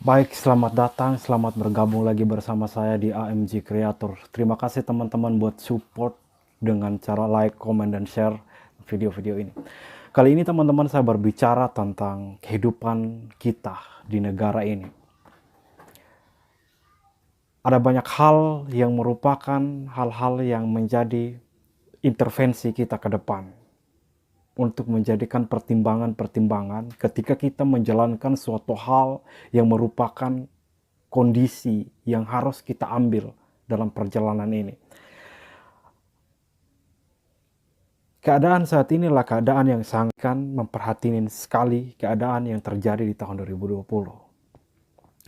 Baik, selamat datang, selamat bergabung lagi bersama saya di AMG Creator. Terima kasih teman-teman buat support dengan cara like, comment, dan share video-video ini. Kali ini teman-teman saya berbicara tentang kehidupan kita di negara ini. Ada banyak hal yang merupakan hal-hal yang menjadi intervensi kita ke depan untuk menjadikan pertimbangan-pertimbangan ketika kita menjalankan suatu hal yang merupakan kondisi yang harus kita ambil dalam perjalanan ini. Keadaan saat inilah keadaan yang sangat memperhatikan sekali keadaan yang terjadi di tahun 2020.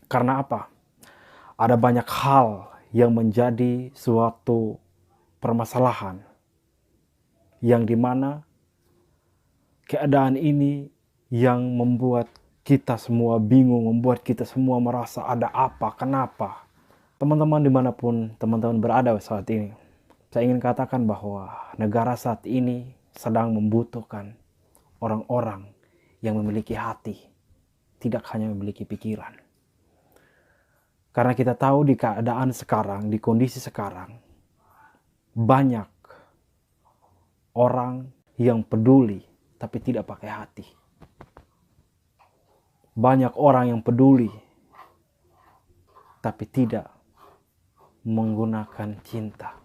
Karena apa? Ada banyak hal yang menjadi suatu permasalahan yang dimana keadaan ini yang membuat kita semua bingung, membuat kita semua merasa ada apa, kenapa. Teman-teman dimanapun teman-teman berada saat ini, saya ingin katakan bahwa negara saat ini sedang membutuhkan orang-orang yang memiliki hati, tidak hanya memiliki pikiran. Karena kita tahu di keadaan sekarang, di kondisi sekarang, banyak orang yang peduli tapi tidak pakai hati. Banyak orang yang peduli tapi tidak menggunakan cinta.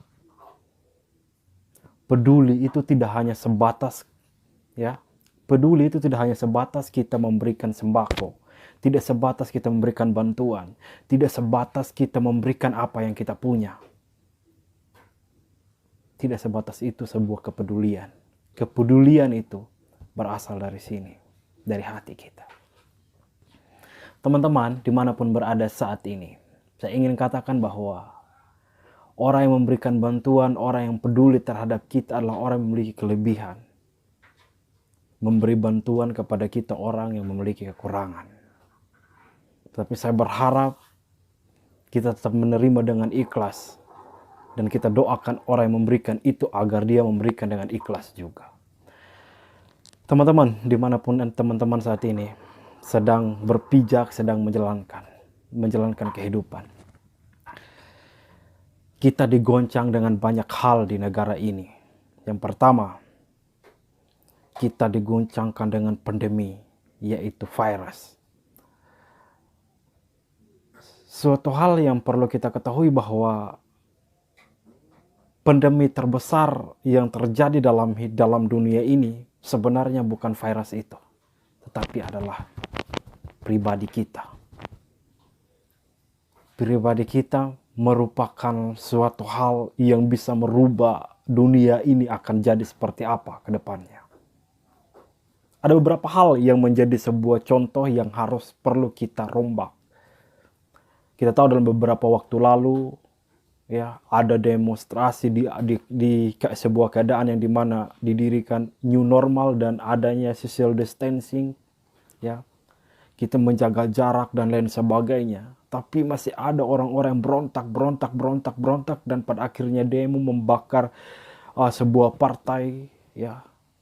Peduli itu tidak hanya sebatas peduli itu tidak hanya sebatas kita memberikan sembako, tidak sebatas kita memberikan bantuan, tidak sebatas kita memberikan apa yang kita punya. Tidak sebatas itu sebuah kepedulian. Kepedulian itu berasal dari sini, dari hati kita. Teman-teman dimanapun berada saat ini, saya ingin katakan bahwa orang yang memberikan bantuan, orang yang peduli terhadap kita adalah orang yang memiliki kelebihan. Memberi bantuan kepada kita orang yang memiliki kekurangan. Tapi saya berharap kita tetap menerima dengan ikhlas. Dan kita doakan orang yang memberikan itu agar dia memberikan dengan ikhlas juga. Teman-teman, dimanapun teman-teman saat ini sedang berpijak, sedang menjalankan kehidupan. Kita digoncang dengan banyak hal di negara ini. Yang pertama, kita diguncangkan dengan pandemi, yaitu virus. Suatu hal yang perlu kita ketahui bahwa pandemi terbesar yang terjadi dalam dunia ini sebenarnya bukan virus itu, tetapi adalah pribadi kita. Pribadi kita merupakan suatu hal yang bisa merubah dunia ini akan jadi seperti apa ke depannya. Ada beberapa hal yang menjadi sebuah contoh yang perlu kita rombak. Kita tahu dalam beberapa waktu lalu ada demonstrasi di sebuah keadaan yang dimana didirikan new normal dan adanya social distancing, kita menjaga jarak dan lain sebagainya. Tapi masih ada orang-orang yang berontak dan pada akhirnya demo membakar sebuah partai,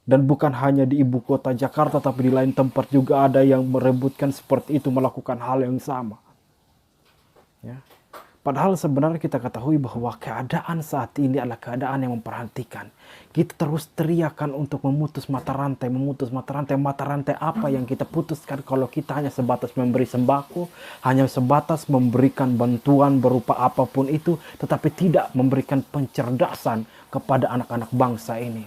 Dan bukan hanya di ibu kota Jakarta, tapi di lain tempat juga ada yang merebutkan seperti itu, melakukan hal yang sama. Padahal sebenarnya kita ketahui bahwa keadaan saat ini adalah keadaan yang memperhatikan. Kita terus teriakan untuk memutus mata rantai. Mata rantai apa yang kita putuskan kalau kita hanya sebatas memberi sembako, hanya sebatas memberikan bantuan berupa apapun itu, tetapi tidak memberikan pencerdasan kepada anak-anak bangsa ini.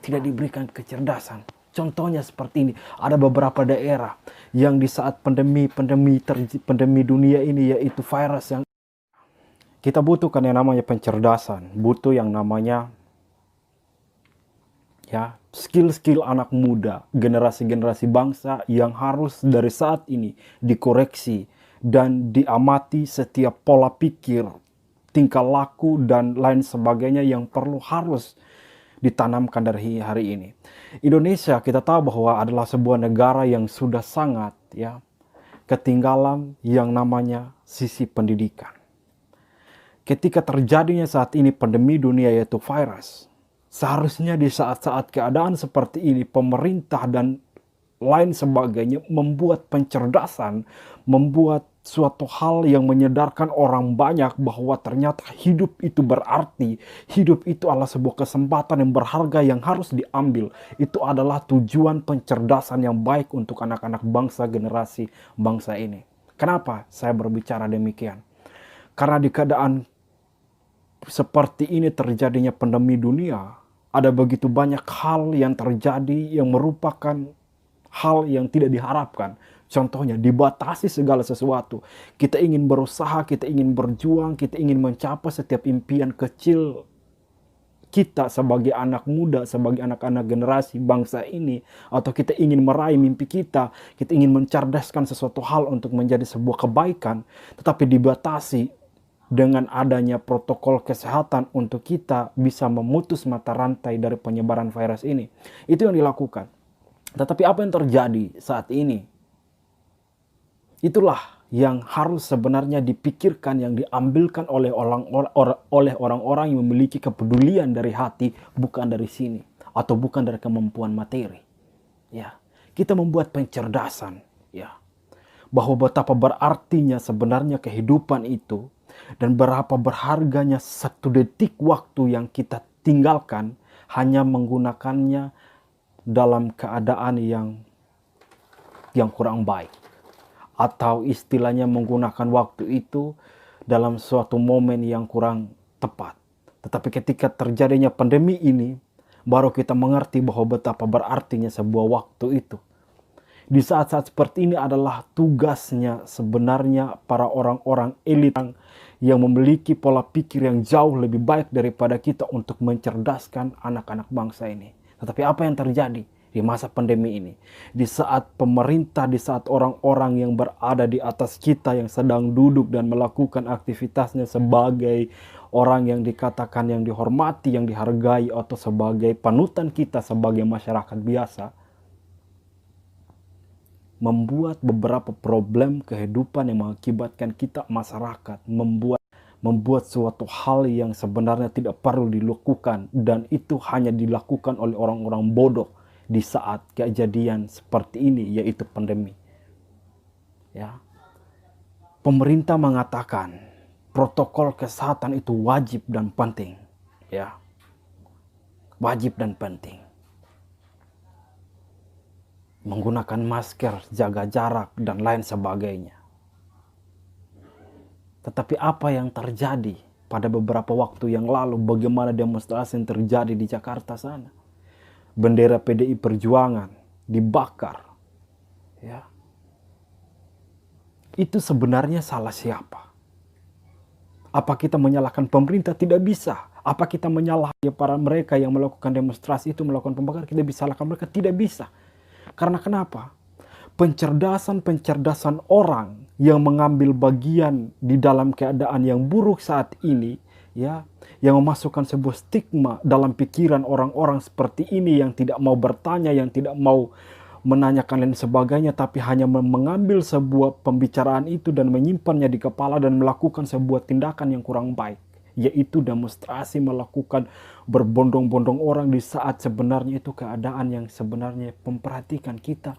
Tidak diberikan kecerdasan. Contohnya seperti ini, ada beberapa daerah yang di saat pandemi dunia ini, yaitu virus, yang kita butuhkan yang namanya pencerdasan, butuh yang namanya skill-skill anak muda, generasi-generasi bangsa yang harus dari saat ini dikoreksi dan diamati setiap pola pikir, tingkah laku dan lain sebagainya yang harus ditanamkan dari hari ini. Indonesia kita tahu bahwa adalah sebuah negara yang sudah sangat ketinggalan yang namanya sisi pendidikan. Ketika terjadinya saat ini pandemi dunia yaitu virus, seharusnya di saat-saat keadaan seperti ini pemerintah dan lain sebagainya, membuat pencerdasan, membuat suatu hal yang menyadarkan orang banyak bahwa ternyata hidup itu berarti, hidup itu adalah sebuah kesempatan yang berharga yang harus diambil. Itu adalah tujuan pencerdasan yang baik untuk anak-anak bangsa, generasi bangsa ini. Kenapa saya berbicara demikian? Karena di keadaan seperti ini terjadinya pandemi dunia, ada begitu banyak hal yang terjadi yang merupakan hal yang tidak diharapkan. Contohnya, dibatasi segala sesuatu. Kita ingin berusaha, kita ingin berjuang, kita ingin mencapai setiap impian kecil kita sebagai anak muda, sebagai anak-anak generasi bangsa ini, atau kita ingin meraih mimpi kita ingin mencerdaskan sesuatu hal untuk menjadi sebuah kebaikan, tetapi dibatasi dengan adanya protokol kesehatan untuk kita bisa memutus mata rantai dari penyebaran virus ini. Itu yang dilakukan. Tetapi apa yang terjadi saat ini? Itulah yang harus sebenarnya dipikirkan, yang diambilkan oleh orang-orang yang memiliki kepedulian dari hati, bukan dari sini, atau bukan dari kemampuan materi. Ya, kita membuat pencerdasan, ya, bahwa betapa berartinya sebenarnya kehidupan itu, dan berapa berharganya satu detik waktu yang kita tinggalkan hanya menggunakannya dalam keadaan yang kurang baik. Atau istilahnya menggunakan waktu itu dalam suatu momen yang kurang tepat. Tetapi ketika terjadinya pandemi ini, baru kita mengerti bahwa betapa berartinya sebuah waktu itu. Di saat-saat seperti ini adalah tugasnya sebenarnya para orang-orang elit yang memiliki pola pikir yang jauh lebih baik daripada kita untuk mencerdaskan anak-anak bangsa ini. Tetapi apa yang terjadi di masa pandemi ini? Di saat pemerintah, di saat orang-orang yang berada di atas kita yang sedang duduk dan melakukan aktivitasnya sebagai orang yang dikatakan yang dihormati, yang dihargai, atau sebagai panutan kita sebagai masyarakat biasa, membuat beberapa problem kehidupan yang mengakibatkan kita masyarakat, membuat suatu hal yang sebenarnya tidak perlu dilakukan, dan itu hanya dilakukan oleh orang-orang bodoh di saat kejadian seperti ini, yaitu pandemi. Ya. Pemerintah mengatakan protokol kesehatan itu wajib dan penting, ya. Wajib dan penting. Menggunakan masker, jaga jarak, dan lain sebagainya. Tetapi apa yang terjadi pada beberapa waktu yang lalu? Bagaimana demonstrasi yang terjadi di Jakarta sana? Bendera PDI Perjuangan dibakar. Ya. Itu sebenarnya salah siapa? Apa kita menyalahkan pemerintah? Tidak bisa. Apa kita menyalahkan para mereka yang melakukan demonstrasi itu, melakukan pembakaran? Kita bisa salahkan mereka? Tidak bisa. Karena kenapa? Pencerdasan orang yang mengambil bagian di dalam keadaan yang buruk saat ini, ya, yang memasukkan sebuah stigma dalam pikiran orang-orang seperti ini, yang tidak mau bertanya, yang tidak mau menanyakan dan sebagainya, tapi hanya mengambil sebuah pembicaraan itu dan menyimpannya di kepala dan melakukan sebuah tindakan yang kurang baik, yaitu demonstrasi, melakukan berbondong-bondong orang di saat sebenarnya itu keadaan yang sebenarnya memperhatikan kita.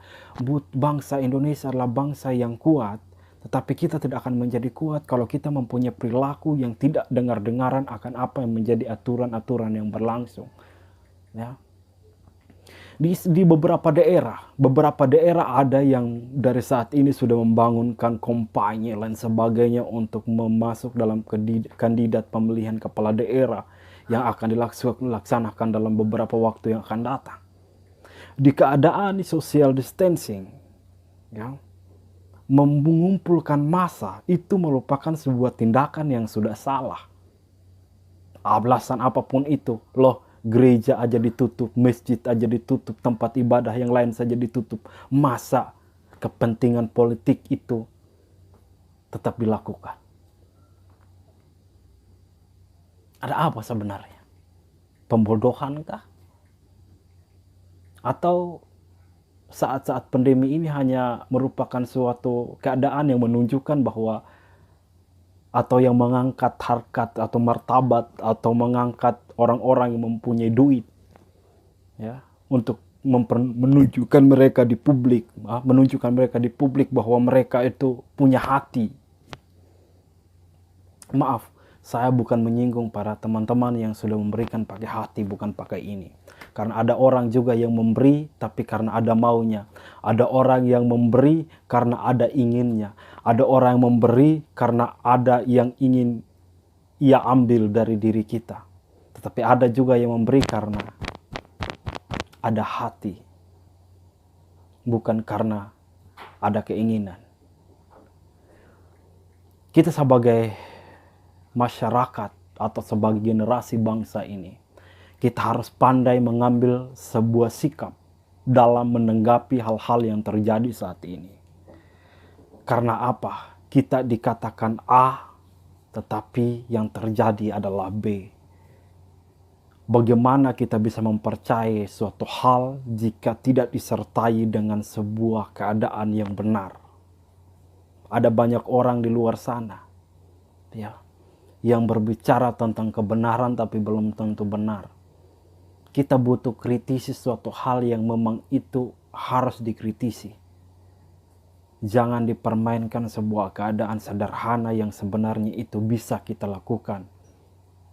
Bangsa Indonesia adalah bangsa yang kuat, tetapi kita tidak akan menjadi kuat kalau kita mempunyai perilaku yang tidak dengar-dengaran akan apa yang menjadi aturan-aturan yang berlangsung. Ya. Di beberapa daerah ada yang dari saat ini sudah membangunkan kampanye dan sebagainya untuk memasuk dalam kandidat pemilihan kepala daerah yang akan dilaksanakan dalam beberapa waktu yang akan datang. Di keadaan social distancing, ya, mengumpulkan massa itu merupakan sebuah tindakan yang sudah salah. Alasan apapun itu, loh, gereja aja ditutup, masjid aja ditutup, tempat ibadah yang lain saja ditutup. Masa kepentingan politik itu tetap dilakukan? Ada apa sebenarnya? Pembodohankah? Atau saat-saat pandemi ini hanya merupakan suatu keadaan yang menunjukkan bahwa, atau yang mengangkat harkat atau martabat, atau mengangkat orang-orang yang mempunyai duit, ya, untuk menunjukkan mereka di publik, bahwa mereka itu punya hati. Maaf, saya bukan menyinggung para teman-teman yang sudah memberikan pakai hati, bukan pakai ini. Karena ada orang juga yang memberi tapi karena ada maunya. Ada orang yang memberi karena ada inginnya. Ada orang yang memberi karena ada yang ingin ia ambil dari diri kita. Tetapi ada juga yang memberi karena ada hati, bukan karena ada keinginan. Kita sebagai masyarakat atau sebagai generasi bangsa ini, kita harus pandai mengambil sebuah sikap dalam menanggapi hal-hal yang terjadi saat ini. Karena apa? Kita dikatakan A, tetapi yang terjadi adalah B. Bagaimana kita bisa mempercayai suatu hal jika tidak disertai dengan sebuah keadaan yang benar? Ada banyak orang di luar sana, ya, yang berbicara tentang kebenaran tapi belum tentu benar. Kita butuh kritisi suatu hal yang memang itu harus dikritisi. Jangan dipermainkan sebuah keadaan sederhana yang sebenarnya itu bisa kita lakukan,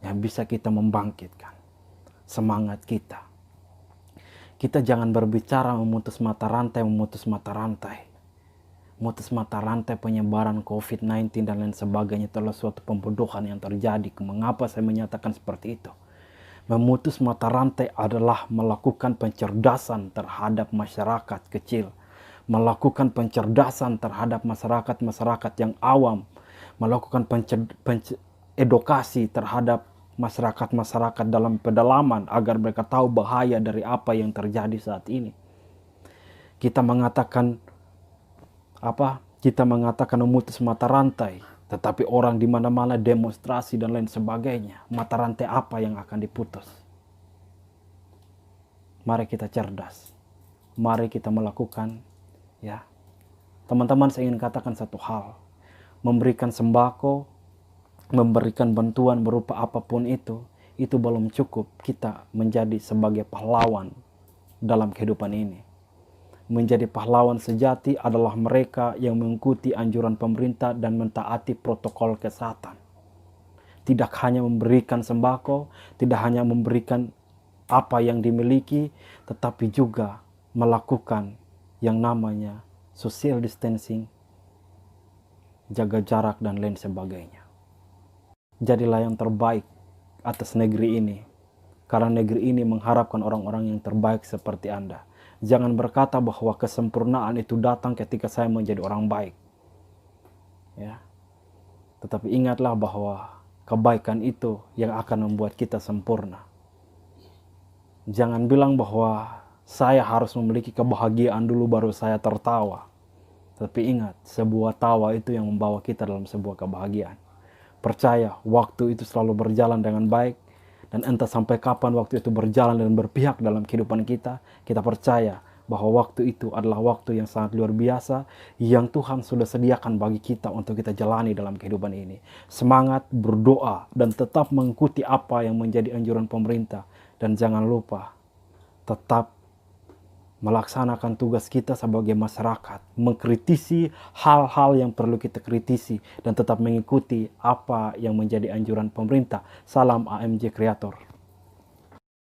yang bisa kita membangkitkan semangat kita. Kita jangan berbicara memutus mata rantai. Memutus mata rantai penyebaran COVID-19 dan lain sebagainya adalah suatu pembodohan yang terjadi. Mengapa saya menyatakan seperti itu? Memutus mata rantai adalah melakukan pencerdasan terhadap masyarakat kecil. Melakukan pencerdasan terhadap masyarakat yang awam. Melakukan edukasi terhadap masyarakat dalam pedalaman agar mereka tahu bahaya dari apa yang terjadi saat ini. Kita mengatakan memutus mata rantai, tetapi orang di mana-mana demonstrasi dan lain sebagainya. Mata rantai apa yang akan diputus? Mari kita cerdas. Mari kita melakukan, ya. Teman-teman, saya ingin katakan satu hal. Memberikan sembako, memberikan bantuan berupa apapun itu belum cukup kita menjadi sebagai pahlawan dalam kehidupan ini. Menjadi pahlawan sejati adalah mereka yang mengikuti anjuran pemerintah dan mentaati protokol kesehatan. Tidak hanya memberikan sembako, tidak hanya memberikan apa yang dimiliki, tetapi juga melakukan yang namanya social distancing, jaga jarak dan lain sebagainya. Jadilah yang terbaik atas negeri ini, karena negeri ini mengharapkan orang-orang yang terbaik seperti Anda. Jangan berkata bahwa kesempurnaan itu datang ketika saya menjadi orang baik, ya. Tetapi ingatlah bahwa kebaikan itu yang akan membuat kita sempurna. Jangan bilang bahwa saya harus memiliki kebahagiaan dulu baru saya tertawa. Tapi ingat, sebuah tawa itu yang membawa kita dalam sebuah kebahagiaan. Percaya, waktu itu selalu berjalan dengan baik. Dan entah sampai kapan waktu itu berjalan dan berpihak dalam kehidupan kita. Kita percaya bahwa waktu itu adalah waktu yang sangat luar biasa. Yang Tuhan sudah sediakan bagi kita untuk kita jalani dalam kehidupan ini. Semangat, berdoa, dan tetap mengikuti apa yang menjadi anjuran pemerintah. Dan jangan lupa, tetap melaksanakan tugas kita sebagai masyarakat, mengkritisi hal-hal yang perlu kita kritisi, dan tetap mengikuti apa yang menjadi anjuran pemerintah. Salam AMJ Kreator.